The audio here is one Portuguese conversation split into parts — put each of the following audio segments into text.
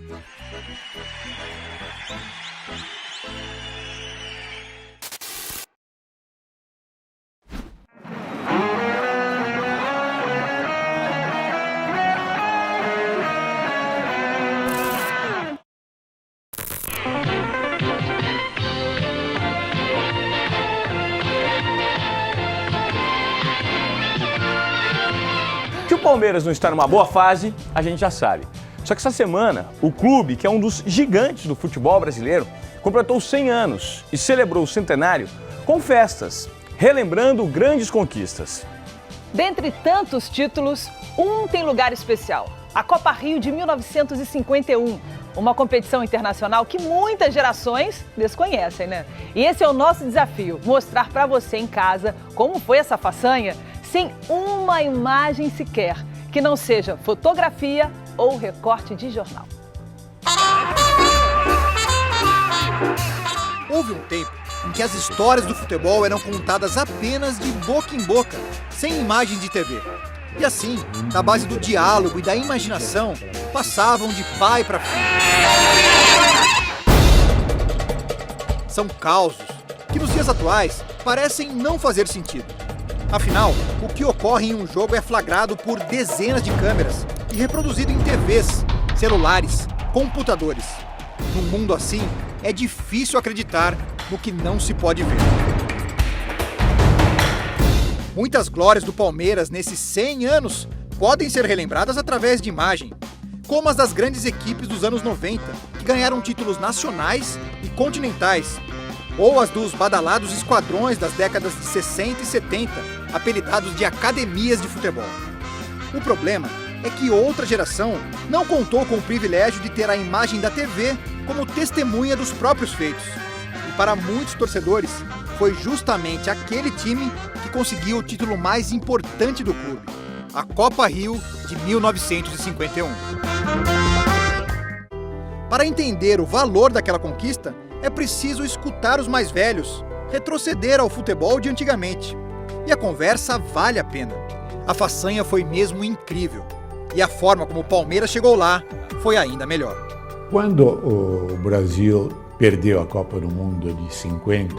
Que o Palmeiras não está numa boa fase, a gente já sabe. Só que essa semana, o clube, que é um dos gigantes do futebol brasileiro, completou 100 anos e celebrou o centenário com festas, relembrando grandes conquistas. Dentre tantos títulos, um tem lugar especial. A Copa Rio de 1951, uma competição internacional que muitas gerações desconhecem, né? E esse é o nosso desafio, mostrar para você em casa como foi essa façanha sem uma imagem sequer, que não seja fotografia ou recorte de jornal. Houve um tempo em que as histórias do futebol eram contadas apenas de boca em boca, sem imagem de TV. E assim, na base do diálogo e da imaginação, passavam de pai para filho. São causos que nos dias atuais parecem não fazer sentido. Afinal, o que ocorre em um jogo é flagrado por dezenas de câmeras e reproduzido em TVs, celulares, computadores. Num mundo assim, é difícil acreditar no que não se pode ver. Muitas glórias do Palmeiras nesses 100 anos podem ser relembradas através de imagem, como as das grandes equipes dos anos 90, que ganharam títulos nacionais e continentais, ou as dos badalados esquadrões das décadas de 60 e 70, apelidados de academias de futebol. O problema é que outra geração não contou com o privilégio de ter a imagem da TV como testemunha dos próprios feitos. E para muitos torcedores, foi justamente aquele time que conseguiu o título mais importante do clube, a Copa Rio de 1951. Para entender o valor daquela conquista, é preciso escutar os mais velhos, retroceder ao futebol de antigamente. E a conversa vale a pena. A façanha foi mesmo incrível. E a forma como o Palmeiras chegou lá foi ainda melhor. Quando o Brasil perdeu a Copa do Mundo de 50,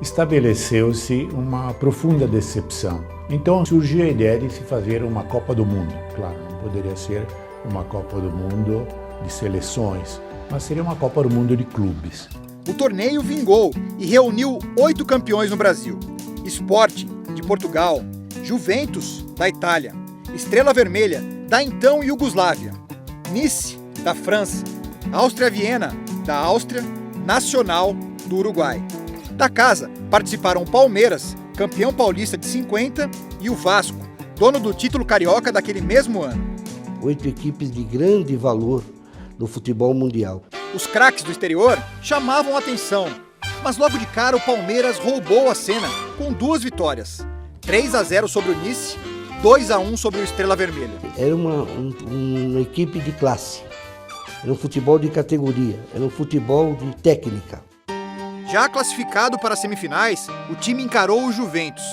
estabeleceu-se uma profunda decepção. Então surgiu a ideia de se fazer uma Copa do Mundo. Claro, não poderia ser uma Copa do Mundo de seleções, mas seria uma Copa do Mundo de clubes. O torneio vingou e reuniu 8 campeões no Brasil. Sporting, de Portugal, Juventus, da Itália, Estrela Vermelha, da então Iugoslávia, Nice, da França, Áustria Viena, da Áustria, Nacional, do Uruguai. Da casa participaram o Palmeiras, campeão paulista de 50, e o Vasco, dono do título carioca daquele mesmo ano. 8 equipes de grande valor no futebol mundial. Os craques do exterior chamavam a atenção, mas logo de cara o Palmeiras roubou a cena com 2 vitórias. 3-0 sobre o Nice, 2-1 sobre o Estrela Vermelha. Era uma equipe de classe, era um futebol de categoria, era um futebol de técnica. Já classificado para as semifinais, o time encarou o Juventus.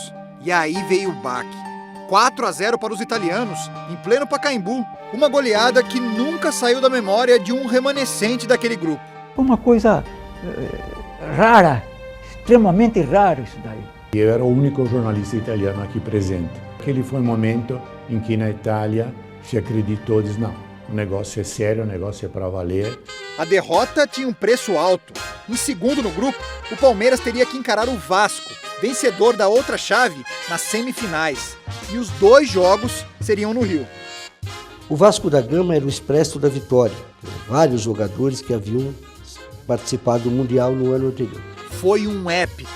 E aí veio o baque. 4-0 para os italianos, em pleno Pacaembu. Uma goleada que nunca saiu da memória de um remanescente daquele grupo. Uma coisa rara, extremamente raro isso daí. Eu era o único jornalista italiano aqui presente. Aquele foi o momento em que na Itália se acreditou, diz não, o negócio é sério, o negócio é para valer. A derrota tinha um preço alto. Em segundo no grupo, o Palmeiras teria que encarar o Vasco, vencedor da outra chave, nas semifinais. E os 2 jogos seriam no Rio. O Vasco da Gama era o expresso da vitória. Vários jogadores que haviam participado do Mundial no ano anterior. Foi um épico.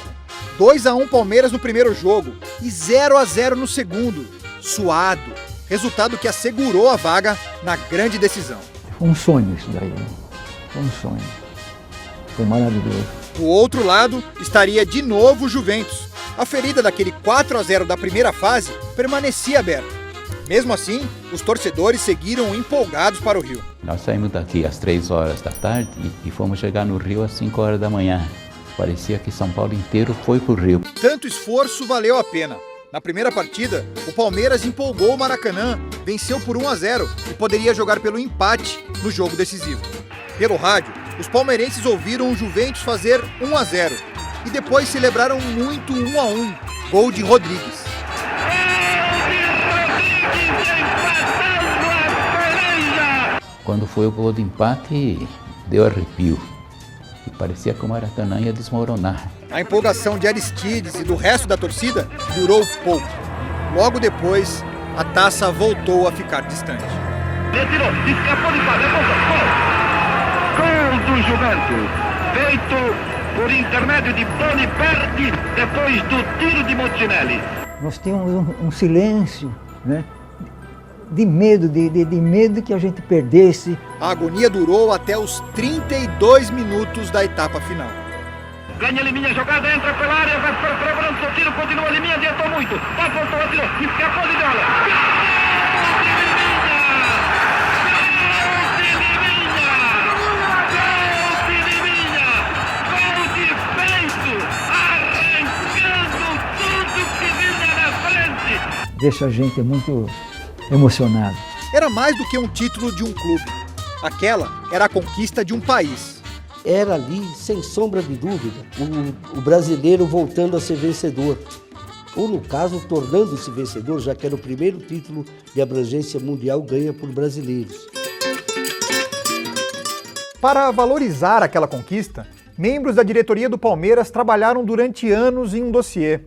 2-1 Palmeiras no primeiro jogo e 0-0 no segundo. Suado. Resultado que assegurou a vaga na grande decisão. Foi um sonho isso daí, né? Foi um sonho. Foi maravilhoso. Do outro lado, estaria de novo o Juventus. A ferida daquele 4-0 da primeira fase permanecia aberta. Mesmo assim, os torcedores seguiram empolgados para o Rio. Nós saímos daqui às 3 horas da tarde e fomos chegar no Rio às 5 horas da manhã. Parecia que São Paulo inteiro foi pro Rio. Tanto esforço valeu a pena. Na primeira partida, o Palmeiras empolgou o Maracanã, venceu por 1-0 e poderia jogar pelo empate no jogo decisivo. Pelo rádio, os palmeirenses ouviram o Juventus fazer 1-0 e depois celebraram muito 1-1, gol de Rodrigues. Quando foi o gol de empate, deu arrepio. E parecia que o Maracanã ia desmoronar. A empolgação de Aristides e do resto da torcida durou pouco. Logo depois, a taça voltou a ficar distante. Retirou, escapou de quadra, gol do Juventus, feito por intermédio de Boniperti depois do tiro de Montinelli. Nós tínhamos um silêncio, né? De medo, de medo que a gente perdesse. A agonia durou até os 32 minutos da etapa final. Ganha Liminha, jogada, entra pela área, vai preparando seu tiro, continua Liminha, adiantou muito, voltou, atirou, escapou de bola. Deixa a gente muito emocionado. Era mais do que um título de um clube. Aquela era a conquista de um país. Era ali, sem sombra de dúvida, o brasileiro voltando a ser vencedor. Ou, no caso, tornando-se vencedor, já que era o primeiro título de abrangência mundial ganha por brasileiros. Para valorizar aquela conquista, membros da diretoria do Palmeiras trabalharam durante anos em um dossiê.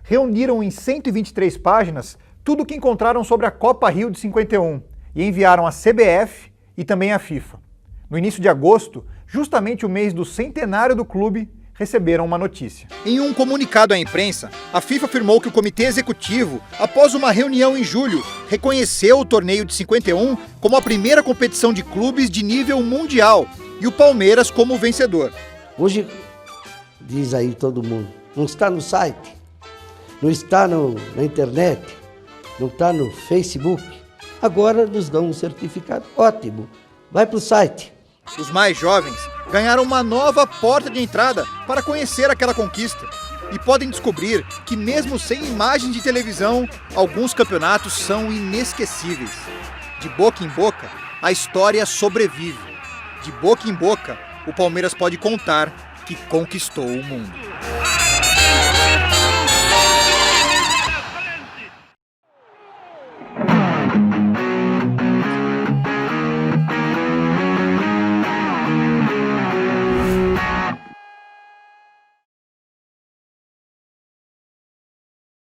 Reuniram em 123 páginas tudo o que encontraram sobre a Copa Rio de 51 e enviaram à CBF e também à FIFA. No início de agosto, justamente o mês do centenário do clube, receberam uma notícia. Em um comunicado à imprensa, a FIFA afirmou que o comitê executivo, após uma reunião em julho, reconheceu o torneio de 51 como a primeira competição de clubes de nível mundial e o Palmeiras como vencedor. Hoje, diz aí todo mundo, não está no site, não está na internet, não está no Facebook. Agora nos dão um certificado. Ótimo, vai para o site. Os mais jovens ganharam uma nova porta de entrada para conhecer aquela conquista e podem descobrir que mesmo sem imagens de televisão, alguns campeonatos são inesquecíveis. De boca em boca, a história sobrevive. De boca em boca, o Palmeiras pode contar que conquistou o mundo.